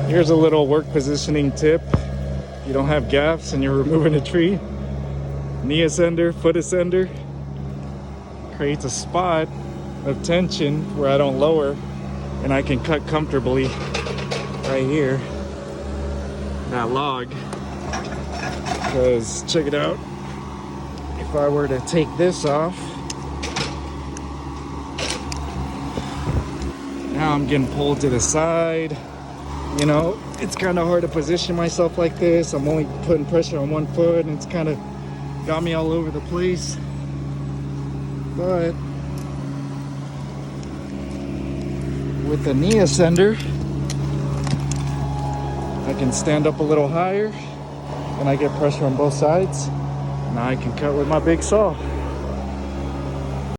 Here's a little work positioning tip. You don't have gaffs and you're removing a tree. Knee ascender, foot ascender creates a spot of tension where I don't lower and I can cut comfortably right here, that log. Because check it out, if I were to take this off, now I'm getting pulled to the side. You know, it's kind of hard to position myself like this. I'm only putting pressure on one foot and it's kind of got me all over the place. But with the knee ascender, I can stand up a little higher and I get pressure on both sides. Now I can cut with my big saw.